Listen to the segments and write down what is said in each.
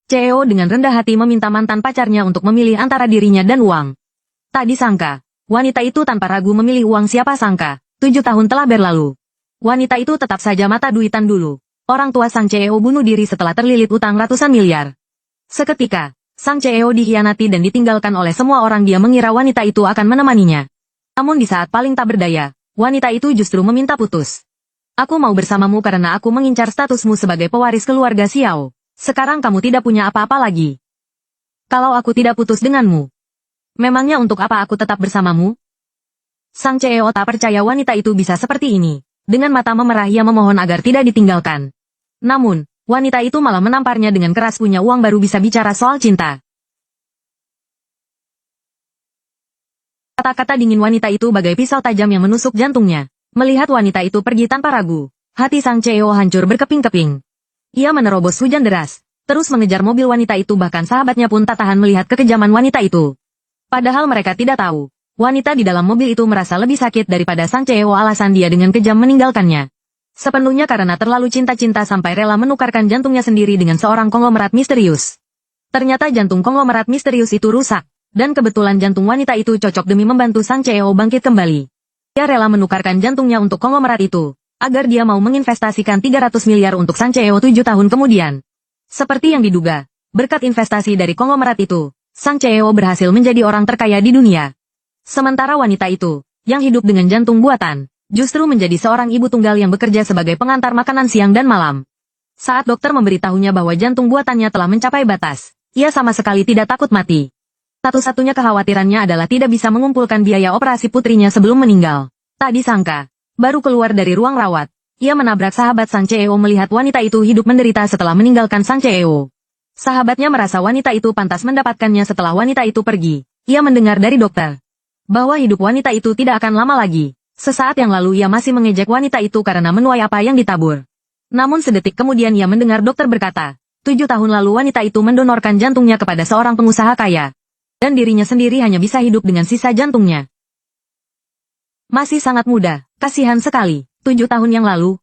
CEO dengan rendah hati meminta mantan pacarnya untuk memilih antara dirinya dan uang. Tak disangka, wanita itu tanpa ragu memilih uang. Siapa sangka, 7 tahun telah berlalu. Wanita itu tetap saja mata duitan dulu. Orang tua sang CEO bunuh diri setelah terlilit utang ratusan miliar. Seketika, sang CEO dikhianati dan ditinggalkan oleh semua orang. Dia mengira wanita itu akan menemaninya. Namun di saat paling tak berdaya, wanita itu justru meminta putus. Aku mau bersamamu karena aku mengincar statusmu sebagai pewaris keluarga Xiao. Sekarang kamu tidak punya apa-apa lagi. Kalau aku tidak putus denganmu, memangnya untuk apa aku tetap bersamamu? Sang CEO tak percaya wanita itu bisa seperti ini. Dengan mata memerah ia memohon agar tidak ditinggalkan. Namun, wanita itu malah menamparnya dengan keras. Punya uang baru bisa bicara soal cinta. Kata-kata dingin wanita itu bagai pisau tajam yang menusuk jantungnya. Melihat wanita itu pergi tanpa ragu, hati sang CEO hancur berkeping-keping. Ia menerobos hujan deras, terus mengejar mobil wanita itu. Bahkan sahabatnya pun tak tahan melihat kekejaman wanita itu. Padahal mereka tidak tahu, wanita di dalam mobil itu merasa lebih sakit daripada sang CEO. Alasan dia dengan kejam meninggalkannya sepenuhnya karena terlalu cinta-cinta sampai rela menukarkan jantungnya sendiri dengan seorang konglomerat misterius. Ternyata jantung konglomerat misterius itu rusak, dan kebetulan jantung wanita itu cocok demi membantu sang CEO bangkit kembali. Ia rela menukarkan jantungnya untuk konglomerat itu, agar dia mau menginvestasikan 300 miliar untuk sang CEO 7 tahun kemudian. Seperti yang diduga, berkat investasi dari konglomerat itu, sang CEO berhasil menjadi orang terkaya di dunia. Sementara wanita itu, yang hidup dengan jantung buatan, justru menjadi seorang ibu tunggal yang bekerja sebagai pengantar makanan siang dan malam. Saat dokter memberitahunya bahwa jantung buatannya telah mencapai batas, ia sama sekali tidak takut mati. Satu-satunya kekhawatirannya adalah tidak bisa mengumpulkan biaya operasi putrinya sebelum meninggal. Tak disangka, baru keluar dari ruang rawat, ia menabrak sahabat sang CEO. Melihat wanita itu hidup menderita setelah meninggalkan sang CEO. Sahabatnya merasa wanita itu pantas mendapatkannya. Setelah wanita itu pergi, ia mendengar dari dokter bahwa hidup wanita itu tidak akan lama lagi. Sesaat yang lalu ia masih mengejek wanita itu karena menuai apa yang ditabur. Namun sedetik kemudian ia mendengar dokter berkata, 7 tahun lalu wanita itu mendonorkan jantungnya kepada seorang pengusaha kaya. Dan dirinya sendiri hanya bisa hidup dengan sisa jantungnya. Masih sangat muda, kasihan sekali, 7 tahun yang lalu.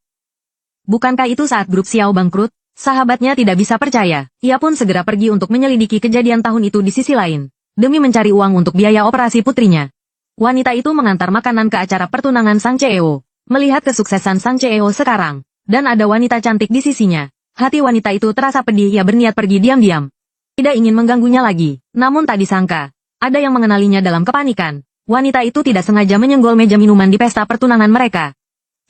Bukankah itu saat grup Xiao bangkrut? Sahabatnya tidak bisa percaya, ia pun segera pergi untuk menyelidiki kejadian tahun itu di sisi lain, demi mencari uang untuk biaya operasi putrinya. Wanita itu mengantar makanan ke acara pertunangan sang CEO. Melihat kesuksesan sang CEO sekarang, dan ada wanita cantik di sisinya, hati wanita itu terasa pedih. Ia berniat pergi diam-diam. Tidak ingin mengganggunya lagi, namun tak disangka, ada yang mengenalinya. Dalam kepanikan, wanita itu tidak sengaja menyenggol meja minuman di pesta pertunangan mereka.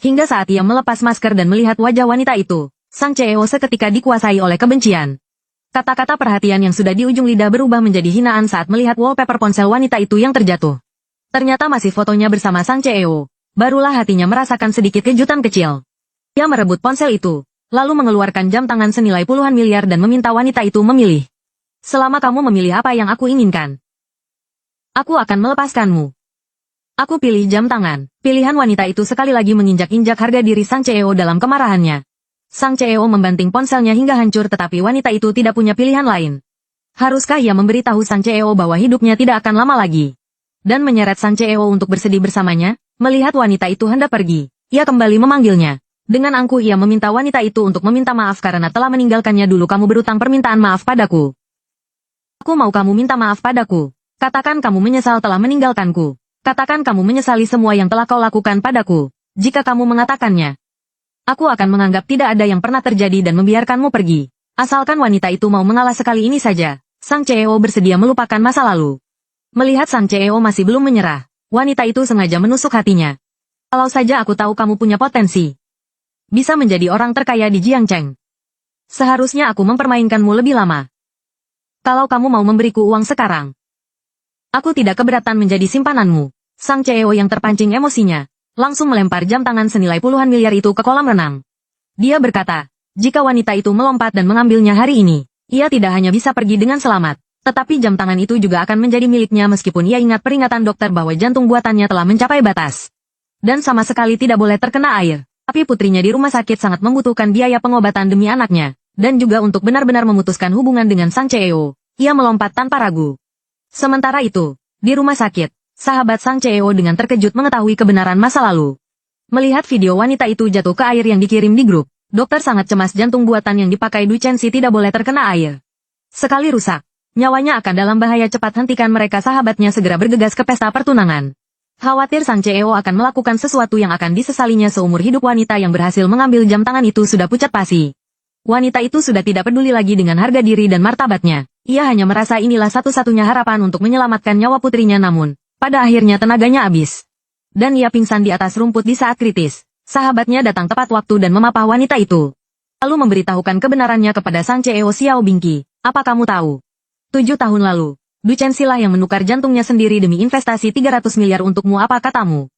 Hingga saat ia melepas masker dan melihat wajah wanita itu, sang CEO seketika dikuasai oleh kebencian. Kata-kata perhatian yang sudah di ujung lidah berubah menjadi hinaan saat melihat wallpaper ponsel wanita itu yang terjatuh. Ternyata masih fotonya bersama sang CEO. Barulah hatinya merasakan sedikit kejutan kecil. Ia merebut ponsel itu, lalu mengeluarkan jam tangan senilai puluhan miliar dan meminta wanita itu memilih. Selama kamu memilih apa yang aku inginkan, aku akan melepaskanmu. Aku pilih jam tangan. Pilihan wanita itu sekali lagi menginjak-injak harga diri sang CEO dalam kemarahannya. Sang CEO membanting ponselnya hingga hancur, tetapi wanita itu tidak punya pilihan lain. Haruskah ia memberitahu sang CEO bahwa hidupnya tidak akan lama lagi? Dan menyeret sang CEO untuk bersedih bersamanya? Melihat wanita itu hendak pergi, ia kembali memanggilnya. Dengan angkuh ia meminta wanita itu untuk meminta maaf karena telah meninggalkannya dulu. Kamu berutang permintaan maaf padaku. Aku mau kamu minta maaf padaku. Katakan kamu menyesal telah meninggalkanku. Katakan kamu menyesali semua yang telah kau lakukan padaku. Jika kamu mengatakannya, aku akan menganggap tidak ada yang pernah terjadi dan membiarkanmu pergi. Asalkan wanita itu mau mengalah sekali ini saja. Sang CEO bersedia melupakan masa lalu. Melihat sang CEO masih belum menyerah, wanita itu sengaja menusuk hatinya. Kalau saja aku tahu kamu punya potensi bisa menjadi orang terkaya di Jiangcheng, seharusnya aku mempermainkanmu lebih lama. Kalau kamu mau memberiku uang sekarang, aku tidak keberatan menjadi simpananmu. Sang CEO yang terpancing emosinya, langsung melempar jam tangan senilai puluhan miliar itu ke kolam renang. Dia berkata, jika wanita itu melompat dan mengambilnya hari ini, ia tidak hanya bisa pergi dengan selamat, tetapi jam tangan itu juga akan menjadi miliknya meskipun ia ingat peringatan dokter bahwa jantung buatannya telah mencapai batas. Dan sama sekali tidak boleh terkena air. Tapi putrinya di rumah sakit sangat membutuhkan biaya pengobatan demi anaknya, dan juga untuk benar-benar memutuskan hubungan dengan sang CEO. Ia melompat tanpa ragu. Sementara itu, di rumah sakit, sahabat sang CEO dengan terkejut mengetahui kebenaran masa lalu. Melihat video wanita itu jatuh ke air yang dikirim di grup, dokter sangat cemas. Jantung buatan yang dipakai Du Chenxi tidak boleh terkena air. Sekali rusak, nyawanya akan dalam bahaya. Cepat hentikan mereka. Sahabatnya segera bergegas ke pesta pertunangan. Khawatir Sang CEO akan melakukan sesuatu yang akan disesalinya seumur hidup. Wanita yang berhasil mengambil jam tangan itu sudah pucat pasi. Wanita itu sudah tidak peduli lagi dengan harga diri dan martabatnya. Ia hanya merasa inilah satu-satunya harapan untuk menyelamatkan nyawa putrinya, namun pada akhirnya tenaganya habis. Dan ia pingsan di atas rumput di saat kritis. Sahabatnya datang tepat waktu dan memapah wanita itu. Lalu memberitahukan kebenarannya kepada Sang CEO Xiao Bingqi. Apa kamu tahu? 7 tahun lalu, Du Chen Silah yang menukar jantungnya sendiri demi investasi 300 miliar untukmu. Apa katamu?